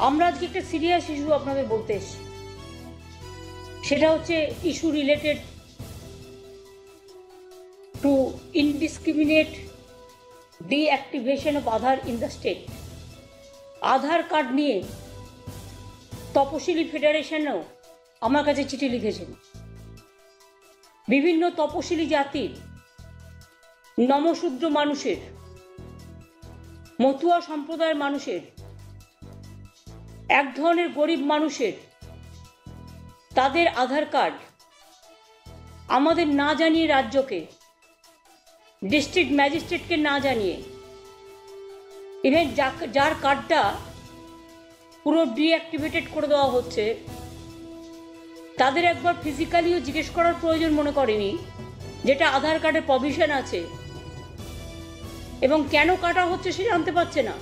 আমরা আজকে একটা সিরিয়াস ইস্যু আপনাদের বলতে এসেছি, সেটা হচ্ছে issue related to indiscriminate deactivation of Aadhaar in the state. Aadhaar card নিয়ে তপশিলি ফেডারেশনও আমার কাছে চিঠি লিখেছেন। বিভিন্ন তপশিলি জাতির, নমশূদ্র মানুষের, মতুয়া সম্প্রদায়ের মানুষের, এক ধরনের গরিব মানুষের তাদের আধার কার্ড আমাদের না জানিয়ে, রাজ্যকে, ডিস্ট্রিক্ট ম্যাজিস্ট্রেটকে না জানিয়ে, ইভেন যার কার্ডটা পুরো ডিঅ্যাক্টিভেটেড করে দেওয়া হচ্ছে, তাদের একবার ফিজিক্যালিও জিজ্ঞেস করার প্রয়োজন মনে করেনি যেটা আধার কার্ডে প্রভিশন আছে এবং কেন কাটা হচ্ছে সে জানতে পারছে না।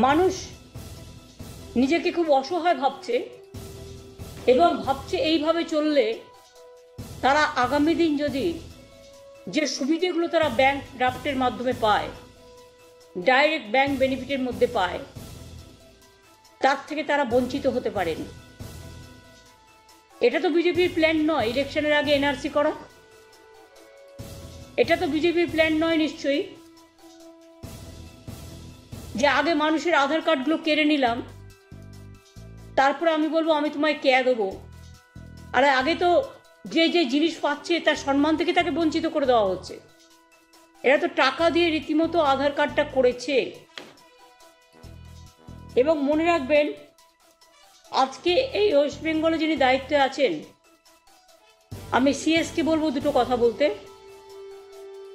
মানুষ নিজেকে খুব অসহায় ভাবছে এবং ভাবছে এইভাবে চললে তারা আগামী দিন যদি যে সুবিধেগুলো তারা ব্যাংক ড্রাফটের মাধ্যমে পায়, ডাইরেক্ট ব্যাংক বেনিফিটের মধ্যে পায়, তার থেকে তারা বঞ্চিত হতে পারেন। এটা তো বিজেপির প্ল্যান নয় ইলেকশনের আগে এনআরসি করা, এটা তো বিজেপির প্ল্যান নয় নিশ্চয়ই, যে আগে মানুষের আধার কার্ডগুলো কেড়ে নিলাম, তারপরে আমি বলবো আমি তোমায় কেয়া দেবো। আর আগে তো যে যে জিনিস পাচ্ছে তার সম্মান থেকে তাকে বঞ্চিত করে দেওয়া হচ্ছে। এরা তো টাকা দিয়ে রীতিমতো আধার কার্ডটা করেছে। এবং মনে রাখবেন, আজকে এই ওয়েস্ট বেঙ্গলে যিনি দায়িত্বে আছেন, আমি সিএসকে বলবো দুটো কথা বলতে।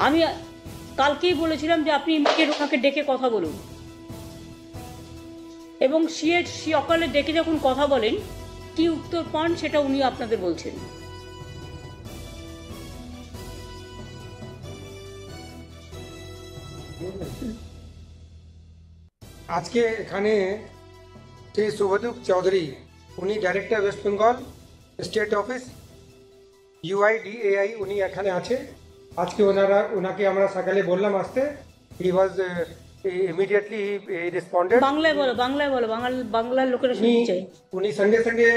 আমি কালকেই বলেছিলাম যে আপনি ইমিডিয়েট ওনাকে ডেকে কথা বলুন, এবং সকালে ডেকে যখন কথা বলেন কি উত্তর পান সেটা উনি আপনাদের বলছেন। আজকে এখানে শ্রী শুভদীপ চৌধুরী, উনি director West Bengal state office UIDAI, উনি এখানে আছে। আজকে ওনাকে আমরা সকালে বললাম আসতে, হি ওয়াজ ইমিডিয়েটলি রেসপন্ডেড। বাংলায় বলো, বাংলায় বলো, বাংলার লোকেরা শুনছে। উনি সঙ্গে সঙ্গে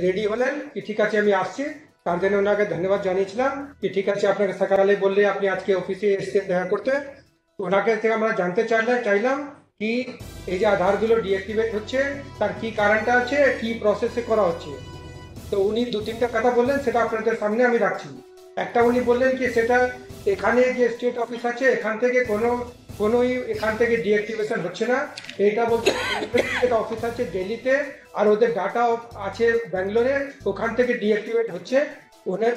রেডি হলেন কি ঠিক আছে আমি আসছি। তার জন্য ওনাকে ধন্যবাদ জানিয়েছিলাম কি ঠিক আছে আপনাকে সকালে বললে আপনি আজকে অফিসে এসেছেন দেখা করতে। ওনাকে থেকে আমরা জানতে চাইলাম কি এই যে আধারগুলো ডিঅ্যাক্টিভেট হচ্ছে তার কি কারণটা আছে, কি প্রসেসে করা হচ্ছে। তো উনি দু তিনটা কথা বললেন, সেটা আপনাদের সামনে আমি রাখছি। একটা উনি বললেন কি সেটা এখানে যে স্টেট অফিস আছে এখান থেকে কোনোই এখান থেকে ডিঅ্যাক্টিভেশন হচ্ছে না। এটা বলতে অফিস আছে দিল্লিতে আর ওদের ডাটা আছে ব্যাঙ্গালোরে, ওখান থেকে ডিঅ্যাক্টিভেট হচ্ছে।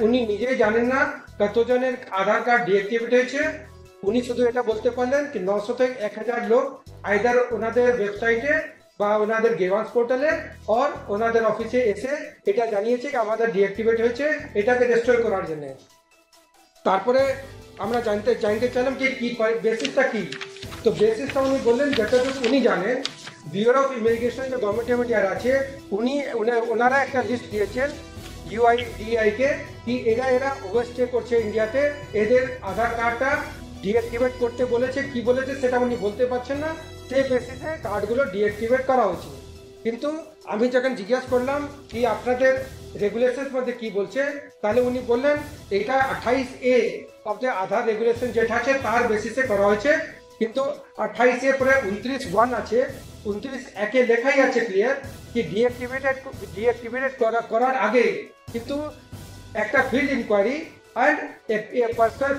উনি নিজেই জানেন না কতজনের আধার কার্ড ডিঅ্যাক্টিভেট হয়েছে। উনি শুধু এটা বলতে পারলেন কি 900 থেকে 1000 লোক আইদার ওনাদের ওয়েবসাইটে বা ওনাদের গেভান্স পোর্টালে আর ওনাদের অফিসে এসে এটা জানিয়েছে কি আমাদের ডিঅ্যাক্টিভেট হয়েছে, এটাকে রেস্টোর করার জন্য। তারপরে আমরা জানতে চাইলাম যে কি বেসিসটা কি। তো বেসিসটা উনি বললেন যতটুকু উনি জানেন, ব্যুরো অফ ইমিগ্রেশন যে গভর্নমেন্ট ইয়ার আছে ওনারা একটা লিস্ট দিয়েছেন UIDAI কে কি এরা ওভারস্টে করছে ইন্ডিয়াতে, এদের আধার কার্ডটা ডিঅ্যাক্টিভেট করতে বলেছে। কি বলেছে সেটা উনি বলতে পারছেন না, সেই বেসিসে কার্ডগুলো ডিঅ্যাক্টিভেট করা উচিত। কিন্তু আমি যখন জিজ্ঞাসা করলাম কি আপনাদের রেগুলেশনের মধ্যে কি বলছে, তাহলে উনি বললেন এটা 28A of the Aadhaar regulation যেটা আছে তার বেসিসে করা হয়েছে। কিন্তু 28A পরে 29(1) আছে, 29(1) লেখাই আছে ক্লিয়ার কি ডিঅ্যাক্টিভেটেড করার আগে কিন্তু একটা field enquiry and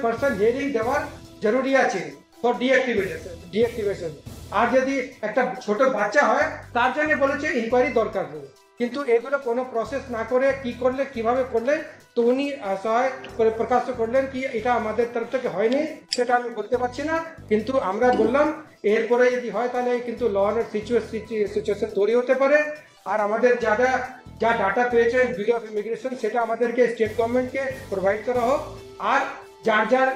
person hearing দেওয়ার জরুরি আছে ফর ডিঅ্যাক্টিভেশন। আর যদি একটা ছোট বাচ্চা হয় তার জন্য বলেছে ইনকোয়ারি দরকার নেই। কিন্তু এগুলো কোনো প্রসেস না করে কি করলে কিভাবে করলে, তো উনি সহায় করে প্রকাশ করলেন কি এটা আমাদের তরফ থেকে হয়নি, সেটা আমি বলতে পারছি না। কিন্তু আমরা বললাম এরপরে যদি হয় তাহলে কিন্তু ল অ্যান্ড সিচুয়েশন তৈরি হতে পারে। আর আমাদের যা ডাটা পেয়েছেন ব্যুরো অফ ইমিগ্রেশন সেটা আমাদেরকে স্টেট গভর্নমেন্টকে প্রোভাইড করা হোক। আর যার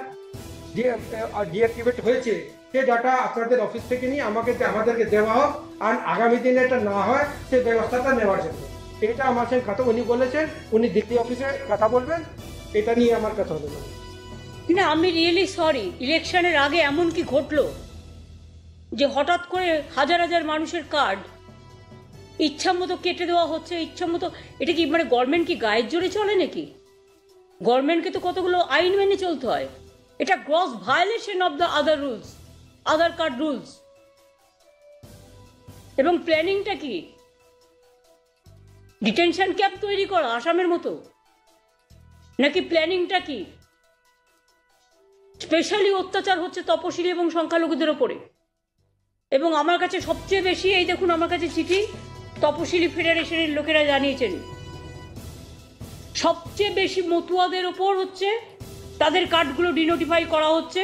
ডিঅ্যাক্টিভেট হয়েছে সে ডাটা আপনাদের অফিস থেকে নিয়ে আমাদেরকে দেওয়া হোক। আর আগামী দিনে এটা না হয় সে ব্যবস্থাটা নেওয়ার জন্য এটা আমার সঙ্গে কথা উনি বলেছেন। উনি দিল্লি অফিসে কথা বলবেন, এটা নিয়ে আমার কথা হলো। না, আমি রিয়েলি সরি, ইলেকশনের আগে এমন কি ঘটলো যে হঠাৎ করে হাজার হাজার মানুষের কার্ড ইচ্ছা মতো কেটে দেওয়া হচ্ছে, ইচ্ছা মতো। এটা কি মানে গভর্নমেন্ট কি গায়ের জোরে চলে নাকি? গভর্নমেন্টকে তো কতগুলো আইন মেনে চলতে হয়। এটা gross violation of the other rules, Aadhaar card rules. এবং প্ল্যানিংটা কি? ডিটেনশন ক্যাম্প তৈরি করা আসামের মতো, নাকি প্ল্যানিংটা কি? স্পেশালি অত্যাচার হচ্ছে তপশিলি এবং সংখ্যালঘুদের ওপরে। এবং আমার কাছে সবচেয়ে বেশি, এই দেখুন আমার কাছে চিঠি, তপশিলি ফেডারেশনের লোকেরা জানিয়েছেন সবচেয়ে বেশি মতুয়াদের ওপর হচ্ছে, তাদের কার্ডগুলো ডিনোটিফাই করা হচ্ছে,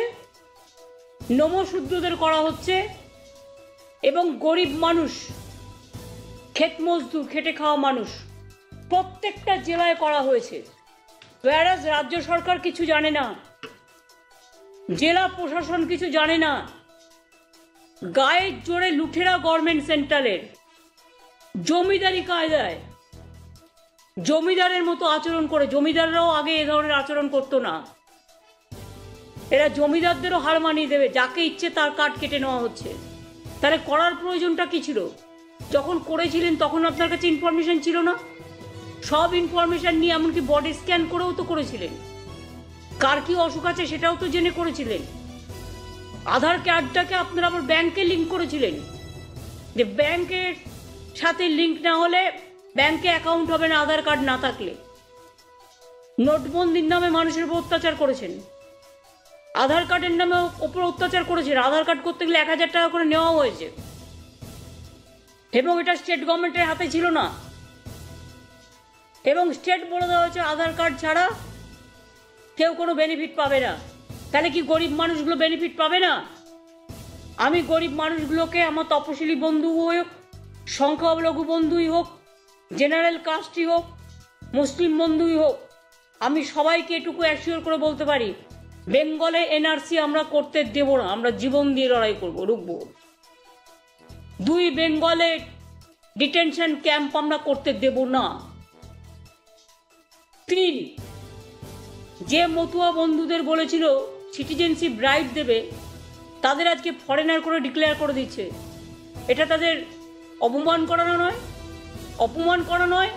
নমশূদ্রদের করা হচ্ছে, এবং গরিব মানুষ, ক্ষেত মজদুর, খেটে খাওয়া মানুষ প্রত্যেকটা জেলায় করা হয়েছে। whereas রাজ্য সরকার কিছু জানে না, জেলা প্রশাসন কিছু জানে না। গায়ের জোরে লুঠেরা গভর্নমেন্ট সেন্ট্রালের জমিদারি কায়দায় জমিদারের মতো আচরণ করে। জমিদাররাও আগে এ ধরনের আচরণ করতো না। এরা জমিদারদেরও হার মানিয়ে দেবে, যাকে ইচ্ছে তার কার্ড কেটে নেওয়া হচ্ছে। তাহলে করার প্রয়োজনটা কি ছিল? যখন করেছিলেন তখন আপনার কাছে ইনফরমেশন ছিল না? সব ইনফরমেশন নিয়ে এমনকি বডি স্ক্যান করেও তো করেছিলেন। কার কি অসুখ আছে সেটাও তো জেনে করেছিলেন। আধার কার্ডটাকে আপনারা আবার ব্যাংকে লিঙ্ক করেছিলেন, যে ব্যাংকের সাথে লিঙ্ক না হলে ব্যাংকে অ্যাকাউন্ট হবে না আধার কার্ড না থাকলে। নোটবন্দির নামে মানুষের উপর অত্যাচার করেছেন, আধার কার্ডের নামে ওপর অত্যাচার করেছেন। আধার কার্ড করতে গেলে 1000 টাকা করে নেওয়া হয়েছে, এবং এটা স্টেট গভর্নমেন্টের হাতে ছিল না। এবং স্টেট বলে দেওয়া হয়েছে আধার কার্ড ছাড়া কেউ কোনো বেনিফিট পাবে না। তাহলে কি গরিব মানুষগুলো বেনিফিট পাবে না? আমি গরিব মানুষগুলোকে, আমার তপশিলি বন্ধু হোক, সংখ্যালঘু বন্ধুই হোক, জেনারেল কাস্টই হোক, মুসলিম বন্ধুই হোক, আমি সবাইকে এটুকু অ্যাসিওর করে বলতে পারি, বেঙ্গলে এনআরসি আমরা করতে দেব না। আমরা জীবন দিয়ে লড়াই করব, রুখবো। 2 বেঙ্গলে ডিটেনশন ক্যাম্প আমরা করতে দেব না। 3, যে মতুয়া বন্ধুদের বলেছিল সিটিজেনশিপ রাইট দেবে, তাদের আজকে ফরেনার করে ডিক্লেয়ার করে দিচ্ছে। এটা তাদের অপমান করানো নয়? অপমান করা নয়?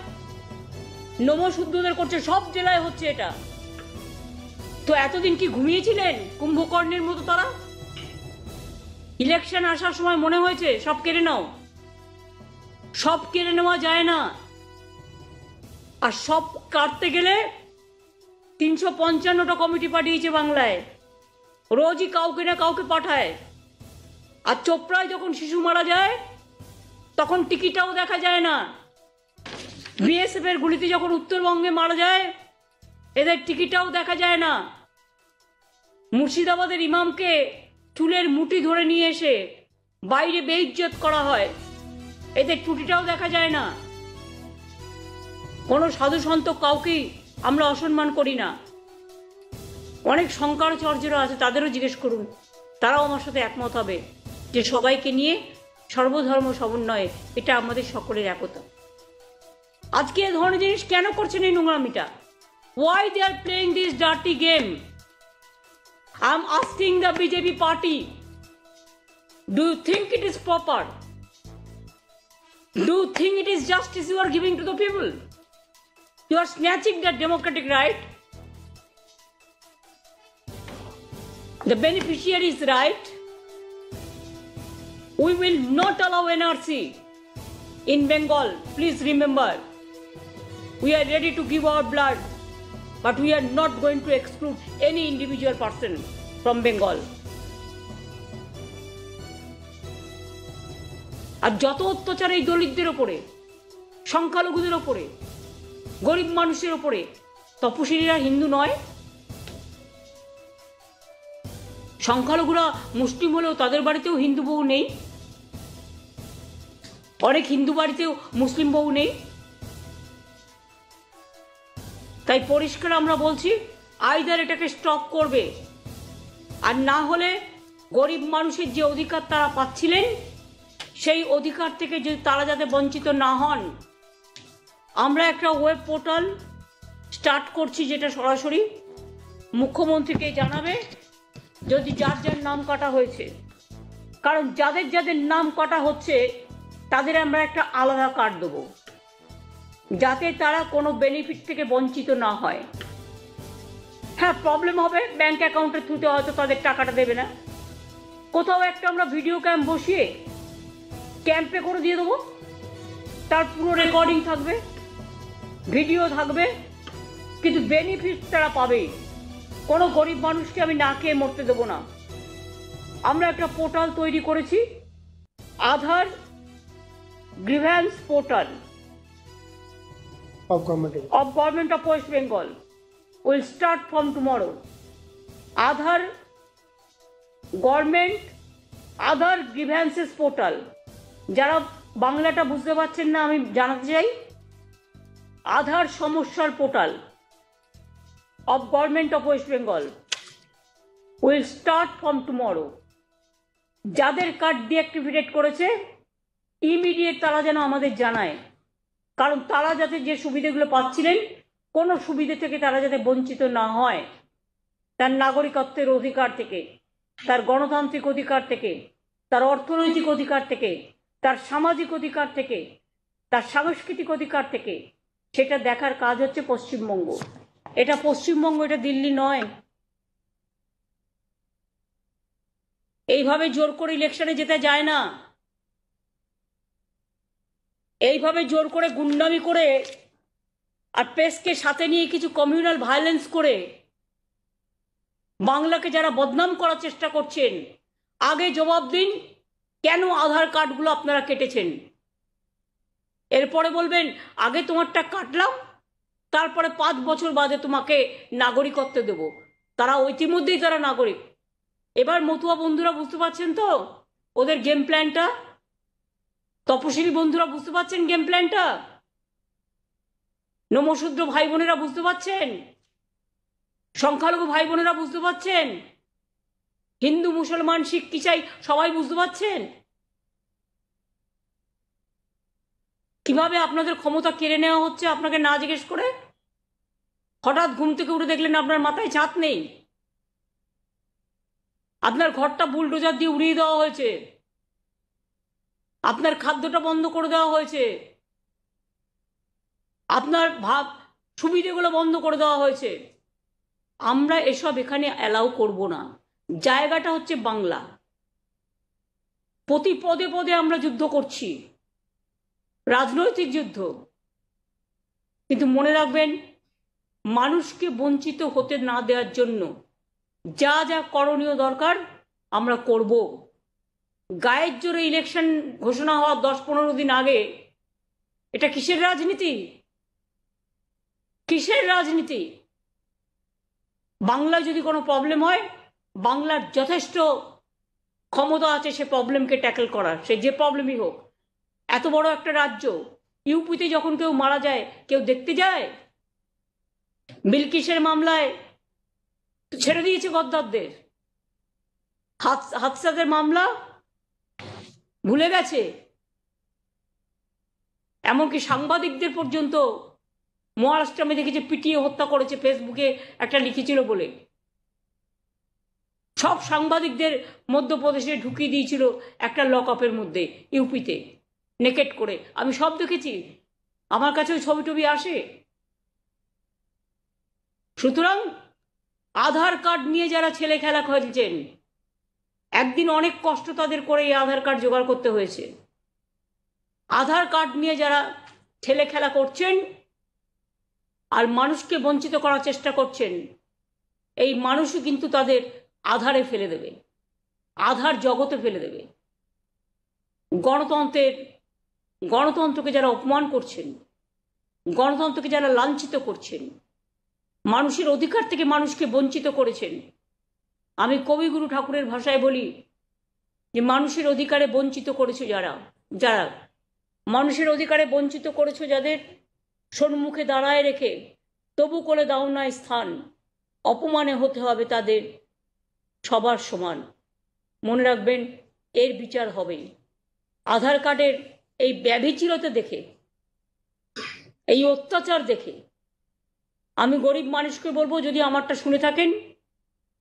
নমশূদ্রদের করছে, সব জেলায় হচ্ছে এটা। তো এতদিন কি ঘুমিয়েছিলেন কুম্ভকর্ণের মতো তারা? ইলেকশন আসার সময় মনে হয়েছে সব কেড়ে নাও? সব কেড়ে নেওয়া যায় না। আর সব কাটতে গেলে 355টা কমিটি পাঠিয়েছে বাংলায়, রোজই কাউকে না কাউকে পাঠায়। আর চোপড়ায় যখন শিশু মারা যায় তখন টিকিটাও দেখা যায় না। বিএসএফ এর গুলিতে যখন উত্তরবঙ্গে মারা যায় এদের টিকিটাও দেখা যায় না। মুর্শিদাবাদের ইমামকে চুলের মুঠি ধরে নিয়ে এসে বাইরে বেইজ্জত করা হয়, এদের টুটিটাও দেখা যায় না। কোনো সাধু সন্ত কাউকেই আমরা অসম্মান করি না। অনেক শঙ্করাচার্যরা আছে, তাদেরও জিজ্ঞেস করুন, তারাও আমার সাথে একমত হবে যে সবাইকে নিয়ে সর্বধর্ম সমন্বয়ে এটা আমাদের সকলের একতা। আজকে এ ধরনের জিনিস কেন করছেন এই নোংরামিটা? Why they are playing this dirty game? I am asking the BJP party, do you think it is proper? Do you think it is justice you are giving to the people? You are snatching their democratic right. The beneficiaries' right. We will not allow NRC in Bengal. Please remember, we are ready to give our blood, but we are not going to exclude any individual person from Bengal. আর যত অত্যাচার এই দলিতদের ওপরে, সংখ্যালঘুদের ওপরে, গরিব মানুষের ওপরে, তপশিলীরা হিন্দু নয়? সংখ্যালঘুরা মুসলিম হলেও তাদের বাড়িতেও হিন্দু বউ নেই? অনেক হিন্দু বাড়িতেও মুসলিম বউ নেই? তাই পরিষ্কার আমরা বলছি, আইদার এটাকে স্টপ করবে, আর না হলে গরিব মানুষের যে অধিকার তারা পাচ্ছিলেন সেই অধিকার থেকে যদি তারা যাতে বঞ্চিত না হন, আমরা একটা ওয়েব পোর্টাল স্টার্ট করছি, যেটা সরাসরি মুখ্যমন্ত্রীকে জানাবে যদি যার যার নাম কাটা হয়েছে, কারণ যাদের যাদের নাম কাটা হচ্ছে তাদের আমরা একটা আলাদা কার্ড দেবো, যাতে তারা কোনো বেনিফিট থেকে বঞ্চিত না হয়। হ্যাঁ, প্রবলেম হবে, ব্যাংক অ্যাকাউন্টের থ্রুতে হয়তো তাদের টাকাটা দেবে না। কোথাও একটা আমরা ভিডিও ক্যাম্প বসিয়ে ক্যাম্পে করে দিয়ে দেবো, তার পুরো রেকর্ডিং থাকবে, ভিডিও থাকবে, কিন্তু বেনিফিট তারা পাবে। কোনো গরিব মানুষকে আমি না খেয়ে মরতে দেবো না। আমরা একটা পোর্টাল তৈরি করেছি, Aadhaar grievance portal of Government of West Bengal will start from tomorrow. Aadhaar grievances portal, যারা বাংলাটা বুঝতে পারছেন না আমি জানাতে চাই, আধার সমস্যার portal of Government of West Bengal will start from tomorrow. যাদের কার্ড ডিঅ্যাক্টিভেট করেছে ইমিডিয়েট তারা যেন আমাদের জানায়, কারণ তারা যাতে যে সুবিধাগুলো পাচ্ছিলেন কোনো সুবিধা থেকে তারা যাতে বঞ্চিত না হয়, তার নাগরিকত্বের অধিকার থেকে, তার গণতান্ত্রিক অধিকার থেকে, তার অর্থনৈতিক অধিকার থেকে, তার সামাজিক অধিকার থেকে, তার সাংস্কৃতিক অধিকার থেকে, সেটা দেখার কাজ হচ্ছে পশ্চিমবঙ্গ। এটা পশ্চিমবঙ্গ, এটা দিল্লি নয়। এইভাবে জোর করে ইলেকশনে যেতে যায় না, এইভাবে জোর করে গুন্ডামি করে আর প্রেসকে সাথে নিয়ে কিছু কমিউনাল ভায়োলেন্স করে বাংলাকে যারা বদনাম করার চেষ্টা করছেন, আগে জবাব দিন কেন আধার কার্ডগুলো আপনারা কেটেছেন। এরপরে বলবেন আগে তোমারটা কাটলাম, তারপরে 5 বছর বাদে তোমাকে নাগরিকত্ব দেব। তারা ইতিমধ্যেই তারা নাগরিক। এবার মতুয়া বন্ধুরা বুঝতে পারছেন তো ওদের গেম প্ল্যানটা? তপশিলি বন্ধুরা বুঝতে পারছেন গেম প্ল্যানটা? নমশূদ্র ভাই বোনেরা বুঝতে পারছেন? সংখ্যালঘু ভাই বোনেরা বুঝতে পারছেন? হিন্দু মুসলমান শিখ ইসাই সবাই বুঝতে পারছেন কিভাবে আপনাদের ক্ষমতা কেড়ে নেওয়া হচ্ছে আপনাকে না জিজ্ঞেস করে? হঠাৎ ঘুম থেকে উঠে দেখলেন আপনার মাথায় ছাদ নেই, আপনার ঘরটা বুলডোজার দিয়ে উড়িয়ে দেওয়া হয়েছে, আপনার খাদ্যটা বন্ধ করে দেওয়া হয়েছে, আপনার সুবিধেগুলো বন্ধ করে দেওয়া হয়েছে। আমরা এসব এখানে অ্যালাউ করব না। জায়গাটা হচ্ছে বাংলা। প্রতি পদে পদে আমরা যুদ্ধ করছি, রাজনৈতিক যুদ্ধ, কিন্তু মনে রাখবেন মানুষকে বঞ্চিত হতে না দেওয়ার জন্য যা যা করণীয় দরকার আমরা করব। গায়ের জোরে ইলেকশন ঘোষণা হওয়ার 10-15 দিন আগে এটা কিসের রাজনীতি? কিসের রাজনীতি? বাংলায় যদি কোনো প্রবলেম হয়, বাংলার যথেষ্ট ক্ষমতা আছে সে প্রবলেমকে ট্যাকেল করার, সে যে প্রবলেমই হোক। এত বড় একটা রাজ্য, ইউপিতে যখন কেউ মারা যায় কেউ দেখতে যায়? বিলকিসের মামলায় ছেড়ে দিয়েছে গদ্দারদের, হাতসাদের মামলা ভুলে গেছে, এমনকি সাংবাদিকদের পর্যন্ত মহারাষ্ট্রে আমি দেখেছি পিটিয়ে হত্যা করেছে, ফেসবুকে একটা লিখেছিল বলে। সব সাংবাদিকদের মধ্যপ্রদেশে ঢুকিয়ে দিয়েছিল একটা লকআপের মধ্যে, ইউপিতে নেকেট করে। আমি সব দেখেছি, আমার কাছে ওই ছবি টবি আসে। সুতরাং আধার কার্ড নিয়ে যারা ছেলে খেলা খেলছেন, একদিন অনেক কষ্ট তাদের করে এই আধার কার্ড জোগাড় করতে হয়েছে। আধার কার্ড নিয়ে যারা ছেলে খেলা করছেন আর মানুষকে বঞ্চিত করার চেষ্টা করছেন, এই মানুষই কিন্তু তাদের আধারে ফেলে দেবে, আধার জগতে ফেলে দেবে। গণতন্ত্রকে যারা অপমান করছেন, গণতন্ত্রকে যারা লাঞ্ছিত করছেন, মানুষের অধিকার থেকে মানুষকে বঞ্চিত করেছেন, আমি কবিগুরু ঠাকুরের ভাষায় বলি যে মানুষের অধিকারে বঞ্চিত করেছো যারা মানুষের অধিকারে বঞ্চিত করেছো, যাদের সম্মুখে দাঁড়ায় রেখে তবু করে দাও না স্থান, অপমানে হতে হবে তাদের সবার সমান। মনে রাখবেন এর বিচার হবে। আধার কার্ডের এই ব্যভিচারতা দেখে, এই অত্যাচার দেখে আমি গরিব মানুষকে বলবো, যদি আমারটা শুনে থাকেন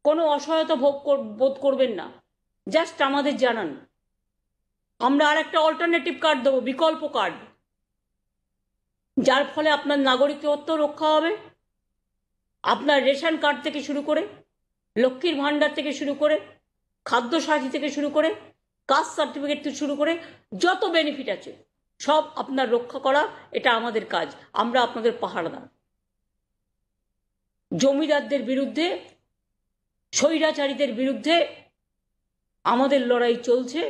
কোনো অসহায়তা বোধ করবেন না, জাস্ট আমাদের জানান আমরা আর একটা অল্টারনেটিভ কার্ড দেবো, বিকল্প কার্ড, যার ফলে আপনার নাগরিকত্ব রক্ষা হবে। আপনার রেশন কার্ড থেকে শুরু করে, লক্ষ্মীর ভাণ্ডার থেকে শুরু করে, খাদ্য সাথী থেকে শুরু করে, কাস্ট সার্টিফিকেট থেকে শুরু করে যত বেনিফিট আছে সব আপনার রক্ষা করা, এটা আমাদের কাজ। আমরা আপনাদের পাহারাদার। জমিদারদের বিরুদ্ধে, স্বৈরাচারীদের বিরুদ্ধে আমাদের লড়াই চলছে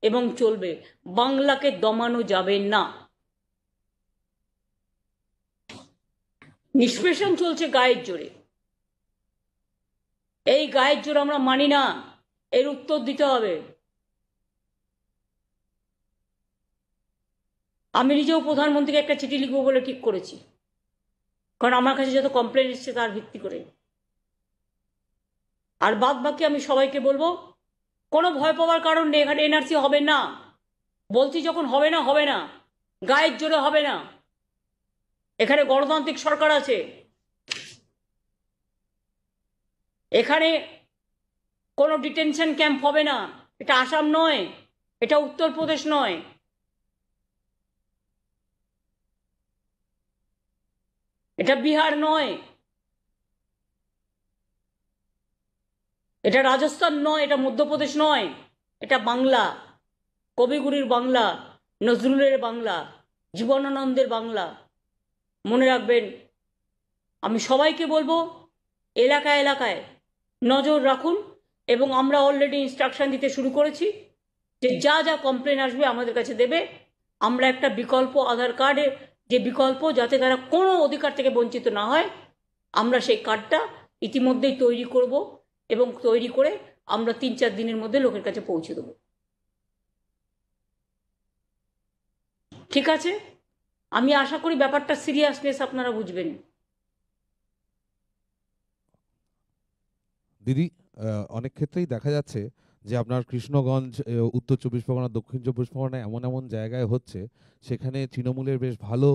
এবং চলবে। বাংলাকে দমানো যাবে না। নিষ্পেষণ চলছে গায়ের জোরে। এই গায়ের জোর আমরা মানি না, এর উত্তর দিতে হবে। আমি নিজেও প্রধানমন্ত্রীকে একটা চিঠি লিখবো বলে ঠিক করেছি, কারণ আমার কাছে যত কমপ্লেন এসছে তার ভিত্তি করে। আর বাদ বাকি আমি সবাইকে বলবো, কোনো ভয় পাওয়ার কারণ নেই। এখানে এনআরসি হবে না, বলছি যখন হবে না হবে না, গায়ের জোরে হবে না। এখানে গণতান্ত্রিক সরকার আছে। এখানে কোনো ডিটেনশন ক্যাম্প হবে না। এটা আসাম নয়, এটা উত্তরপ্রদেশ নয়, এটা বিহার নয়, এটা রাজস্থান নয়, এটা মধ্যপ্রদেশ নয়, এটা বাংলা, কবিগুরুর বাংলা, নজরুলের বাংলা, জীবনানন্দের বাংলা। মনে রাখবেন, আমি সবাইকে বলবো এলাকায় এলাকায় নজর রাখুন। এবং আমরা অলরেডি ইনস্ট্রাকশন দিতে শুরু করেছি যে যা যা কমপ্লেন আসবে আমাদের কাছে দেবে। আমরা একটা বিকল্প আধার কার্ডের যে বিকল্প, যাতে তারা কোনো অধিকার থেকে বঞ্চিত না হয়, আমরা সেই কার্ডটা ইতিমধ্যেই তৈরি করব এবং তৈরি করে আমরা 3-4 দিনের মধ্যে লোকের কাছে পৌঁছে দেব। ঠিক আছে? আমি আশা করি ব্যাপারটা সিরিয়াসনেস আপনারা বুঝবেন। দিদি, অনেক ক্ষেত্রেই দেখা যাচ্ছে যে আপনার কৃষ্ণগঞ্জ, উত্তর 24 পরগনা, দক্ষিণ 24 পরগনা এমন এমন জায়গায় হচ্ছে, সেখানে তৃণমূলের বেশ ভালো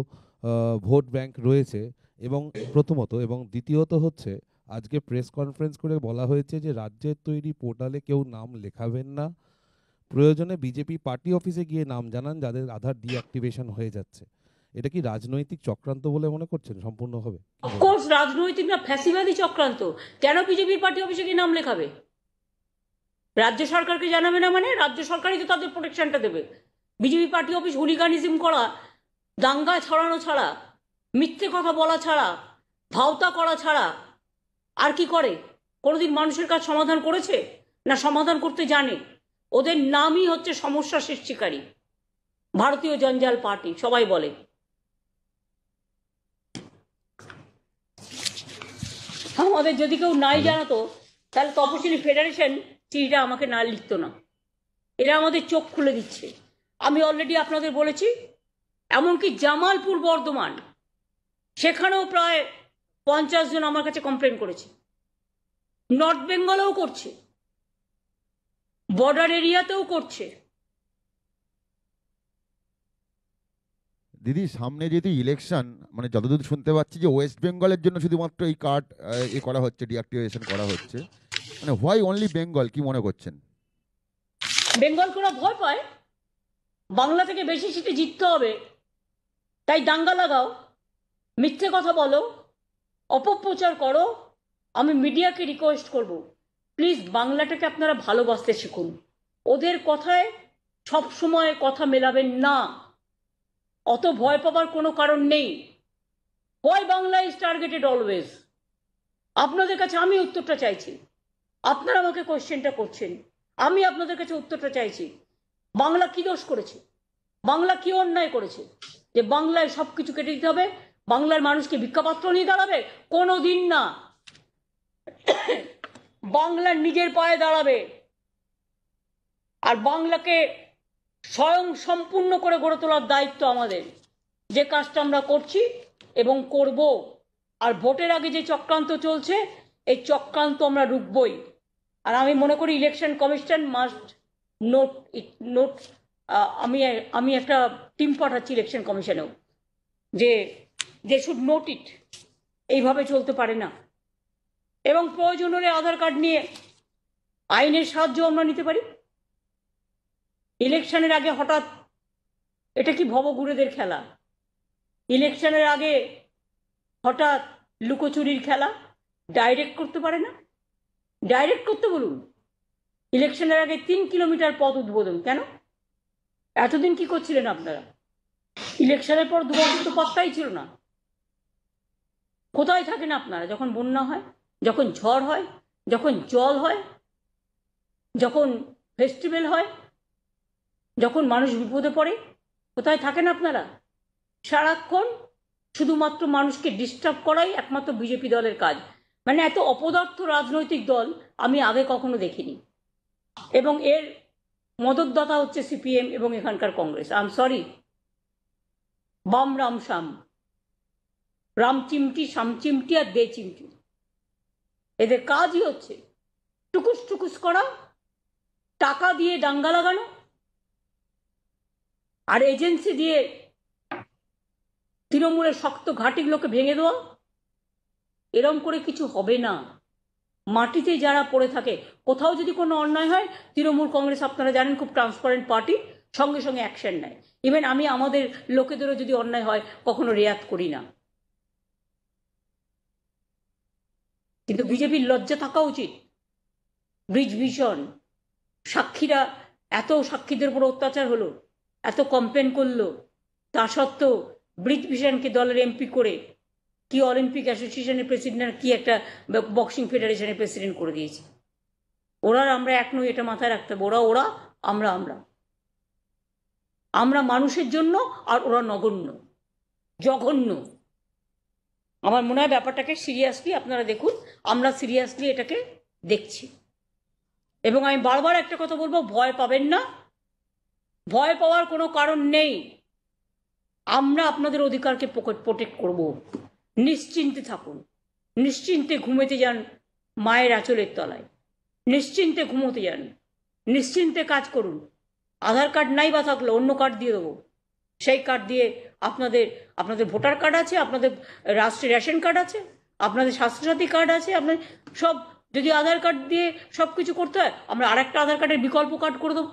ভোট ব্যাংক রয়েছে। এবং প্রথমত এবং দ্বিতীয়ত হচ্ছে, আজকে প্রেস কনফারেন্স করে বলা হয়েছে যে রাজ্যের তৈরি পোর্টালে কেউ নাম লেখাবেন না, প্রয়োজনে বিজেপি পার্টি অফিসে গিয়ে নাম জানান যাদের আধার ডিঅ্যাক্টিভেশন হয়ে যাচ্ছে। এটা কি রাজনৈতিক চক্রান্ত বলে মনে করছেন সম্পূর্ণভাবে? অফকোর্স রাজনৈতিক না, ফ্যাসিবাদী চক্রান্ত। কেন বিজেপির পার্টি অফিসে গিয়ে নাম লেখাবে? রাজ্য সরকারকে জানাবে না? মানে রাজ্য সরকারই তো তাদের প্রোটেকশনটা দেবে। বিজেপি পার্টি অফিস হুলিগানিজম করা, দাঙ্গা ছড়ানো ছাড়া, মিথ্যে কথা বলা ছাড়া, ভাওতা করা ছাড়া আর কি করে? কোনোদিন মানুষের কাজ সমাধান করেছে? না সমাধান করতে জানে। ওদের নামই হচ্ছে সমস্যা সৃষ্টিকারী। ভারতীয় জঞ্জাল পার্টি সবাই বলে। আমাদের যদি কেউ নাই জানাতো, তাহলে তপশিলি ফেডারেশন চিঠিটা আমাকে না লিখতো না। এরা আমাদের চোখ খুলে দিচ্ছে। আমি অলরেডি আপনাদের বলেছি, এমনকি জামালপুর বর্ধমান, সেখানেও প্রায় 50 জন আমার কাছে কমপ্লেন করেছে। নর্থ বেঙ্গলেও করছে, বর্ডার এরিয়াতেও করছে। দিদি, সামনে যেহেতু ইলেকশন, মানে যতদূর শুনতে পাচ্ছি যে ওয়েস্ট বেঙ্গলের জন্য শুধুমাত্র এই কার্ড করা হচ্ছে, ডিঅ্যাক্টিভেশন করা হচ্ছে, মানে হোয়াই অনলি বেঙ্গল, কি মনে করছেন? বেঙ্গল করা ভয় পায়, বাংলা থেকে বেশি সিটে জিততে হবে, তাই দাঙ্গা লাগাও, মিথ্যে কথা বলো, অপপ্রচার করো। আমি মিডিয়াকে রিকোয়েস্ট করব, প্লিজ বাংলাটাকে আপনারা ভালোবাসতে শিখুন। ওদের কথায় সব সময় কথা মেলাবেন না। অত ভয় পাবার কোনো কারণ নেই। Why Bangla is targeted always. আপনাদের কাছে আমি উত্তরটা চাইছি। আপনারা আমাকে কোয়েশ্চেনটা করছেন, আমি আপনাদের কাছে উত্তরটা চাইছি। বাংলা কি দোষ করেছে? বাংলা কি অন্যায় করেছে যে বাংলায় সব কিছু কেটে দিতে হবে? বাংলার মানুষকে ভিক্ষাপাত্র নিয়ে দাঁড়াবে? কোনো দিন না। বাংলার নিজের পায়ে দাঁড়াবে, আর বাংলাকে স্বয়ং সম্পূর্ণ করে গড়ে তোলার দায়িত্ব আমাদের। যে কাজটা আমরা করছি এবং করব। আর ভোটের আগে যে চক্রান্ত চলছে, এই চক্রান্ত আমরা রুখবই। আর আমি মনে করি ইলেকশন কমিশন মাস্ট নোট ইট, নোট। আমি একটা টিম পাঠাচ্ছি ইলেকশন কমিশনেও, যে দে শুড নোট ইট। এইভাবে চলতে পারে না। এবং প্রয়োজন হলে আধার কার্ড নিয়ে আইনের সাহায্য আমরা নিতে পারি। ইলেকশনের আগে হঠাৎ, এটা কি ভবঘুরেদের খেলা? ইলেকশনের আগে হঠাৎ লুকোচুরির খেলা? ডাইরেক্ট করতে পারে না? ডাইরেক্ট করতে বলুন। ইলেকশনের আগে 3 কিলোমিটার পথ উদ্বোধন কেন? এতদিন কি করছিলেন আপনারা? ইলেকশনের পর 2 বছর তো পাত্তাই ছিল না। কোথায় থাকেন আপনারা যখন বন্যা হয়, যখন ঝড় হয়, যখন জল হয়, যখন ফেস্টিভ্যাল হয়, যখন মানুষ বিপদে পড়ে? কোথায় থাকেন আপনারা? সারাক্ষণ শুধুমাত্র মানুষকে ডিস্টার্ব করাই একমাত্র বিজেপি দলের কাজ। মানে এত অপদার্থ রাজনৈতিক দল আমি আগে কখনো দেখিনি, এবং এর মদতদাতা হচ্ছে সিপিএম এবং এখানকার কংগ্রেস। আই এম সরি, বাম রাম শাম, রাম চিমটি, শাম চিমটি আর দে চিমটি, এদের কাজই হচ্ছে টুকুস টুকুস করা, টাকা দিয়ে দাঙ্গা লাগানো, আর এজেন্সি দিয়ে তৃণমূলের শক্ত ঘাঁটিগুলোকে ভেঙে দেওয়া। এরম করে কিছু হবে না। মাটিতে যারা পড়ে থাকে, কোথাও যদি কোনো অন্যায় হয়, তৃণমূল কংগ্রেস আপনারা জানেন খুব ট্রান্সপারেন্ট পার্টি, সঙ্গে সঙ্গে অ্যাকশন নেয়। ইভেন আমি আমাদের লোকেদেরও যদি অন্যায় হয় কখনো রেয়াত করি না। কিন্তু বিজেপির লজ্জা থাকা উচিত। ব্রিজ ভিশন, সাক্ষীরা, এত সাক্ষীদের উপর অত্যাচার হলো, এত কমপ্লেন করলো, তা সত্ত্বেও ব্রিজ ভিশনকে দলের এমপি করে কি অলিম্পিক অ্যাসোসিয়েশনের প্রেসিডেন্ট, কি একটা বক্সিং ফেডারেশনের প্রেসিডেন্ট করে দিয়েছে। ওরা আর আমরা এক নই, এটা মাথায় রাখতে হবে। ওরা ওরা, আমরা আমরা। আমরা মানুষের জন্য, আর ওরা নগণ্য, জঘন্য। আমার মনে হয় ব্যাপারটাকে সিরিয়াসলি আপনারা দেখুন। আমরা সিরিয়াসলি এটাকে দেখছি, এবং আমি বারবার একটা কথা বলবো, ভয় পাবেন না। ভয় পাওয়ার কোনো কারণ নেই। আমরা আপনাদের অধিকারকে প্রোটেক্ট করব। নিশ্চিন্তে থাকুন, নিশ্চিন্তে ঘুমোতে যান মায়ের আঁচলের তলায়, নিশ্চিন্তে ঘুমোতে যান, নিশ্চিন্তে কাজ করুন। আধার কার্ড নাই বা থাকলে অন্য কার্ড দিয়ে দেবো, সেই কার্ড দিয়ে আপনাদের ভোটার কার্ড আছে, আপনাদের রাষ্ট্রীয় রেশন কার্ড আছে, আপনাদের স্বাস্থ্যসাথী কার্ড আছে, আপনার সব, যদি আধার কার্ড দিয়ে সব কিছু করতে হয়, আমরা আরেকটা আধার কার্ডের বিকল্প কার্ড করে দেবো।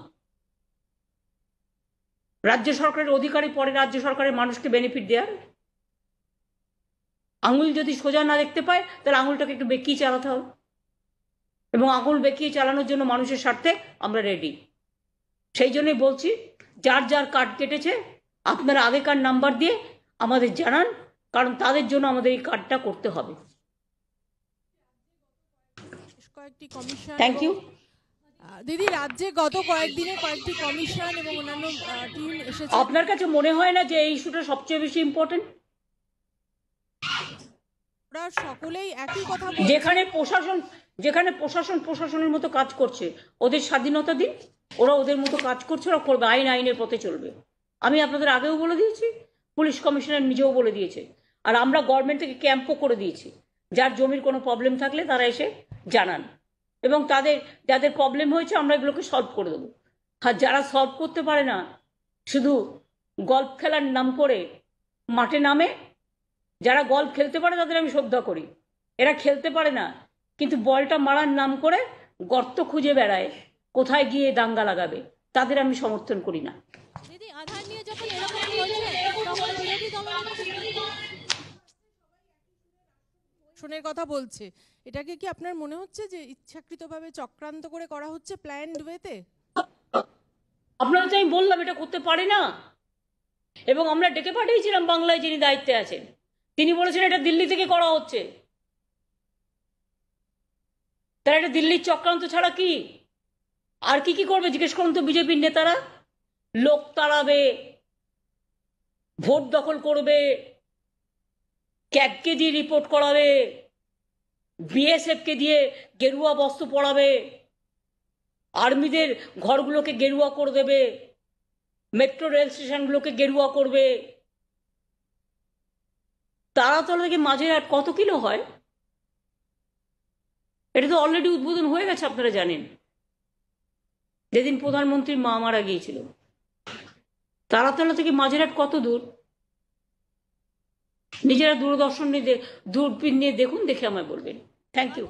রাজ্য সরকারের অধিকারী পরে রাজ্য সরকারের মানুষকে বেনিফিট দেওয়ার। আঙুল যদি সোজা না দেখতে পায়, তাহলে আঙুলটাকে একটু বেঁকিয়ে চালাতে হবে, এবং আঙুল বেঁকিয়ে চালানোর জন্য মানুষের স্বার্থে আমরা রেডি। সেই জন্যই বলছি, যার যার কার্ড কেটেছে আপনারা আগেকার নাম্বার দিয়ে আমাদের জানান, কারণ তাদের জন্য আমাদের এই কার্ডটা করতে হবে। Thank you. দিদি, রাজ্যে গত কয়েকদিনে কয়েকটি কমিশন এবং অন্যান্য টিম এসেছে। আপনার কাছে মনে হয় না যে এই ইস্যুটা সবচেয়ে বেশি ইম্পর্টেন্ট? ওরা সকলেই একই কথা যেখানে প্রশাসনের মতো কাজ করছে, ওদের স্বাধীনতা দিন। ওরা ওদের মতো কাজ করছে, ওরা করবে, আইনের পথে চলবে। আমি আপনাদের আগেও বলে দিয়েছি, পুলিশ কমিশনার নিজেও বলে দিয়েছে, আর আমরা গভর্নমেন্ট থেকে ক্যাম্পও করে দিয়েছি। যার জমির কোনো প্রবলেম থাকলে তারা এসে জানান, এবং যাদের প্রবলেম হয়েছে আমরা এগুলোকে সলভ করে দেবো। আর যারা সলভ করতে পারে না, শুধু গল্ফ খেলার নাম করে মাঠে নামে, যারা গল্ফ খেলতে পারে তাদের আমি শ্রদ্ধা করি। এরা খেলতে পারে না, কিন্তু বলটা মারার নাম করে গর্ত খুঁজে বেড়ায় কোথায় গিয়ে দাঙ্গা লাগাবে, তাদের আমি সমর্থন করি না। দিদি, আধার নিয়ে যখন এরকম হচ্ছে, তখন বিরোধী দলের কথা বলছে, এটাকে কি আপনার মনে হচ্ছে যে ইচ্ছাকৃতভাবে চক্রান্ত করে করা হচ্ছে, প্ল্যান্ড ওয়েতে? আপনারা তো আমি বললাম এটা করতে পারে না, এবং আমরা ডেকে পাঠিয়েছিলাম বাংলায় যিনি দায়িত্বে আছেন, তিনি বলেছেন এটা দিল্লি থেকে করা হচ্ছে। তারা এটা দিল্লির চক্রান্ত ছাড়া কি আর কি করবে জিজ্ঞেস করুন তো বিজেপির নেতারা। লোক তাড়াবে, ভোট দখল করবে, ক্যাবকে দিয়ে রিপোর্ট করাবে, বিএসএফকে দিয়ে গেরুয়া বস্ত্র পরাবে, আর্মিদের ঘরগুলোকে গেরুয়া করে দেবে, মেট্রো রেল স্টেশনগুলোকে গেরুয়া করবে। তারাতলা থেকে মাঝেরহাট কত কিলো হয়? এটা তো অলরেডি উদ্বোধন হয়ে গেছে, আপনারা জানেন, যেদিন প্রধানমন্ত্রীর মা মারা গিয়েছিল। তারাতলা থেকে মাঝেরহাট কত দূর? নিজেরা দূরদর্শন নিয়ে দূরবীন নিয়ে দেখুন, দেখে আমায় বলবেন। Thank you.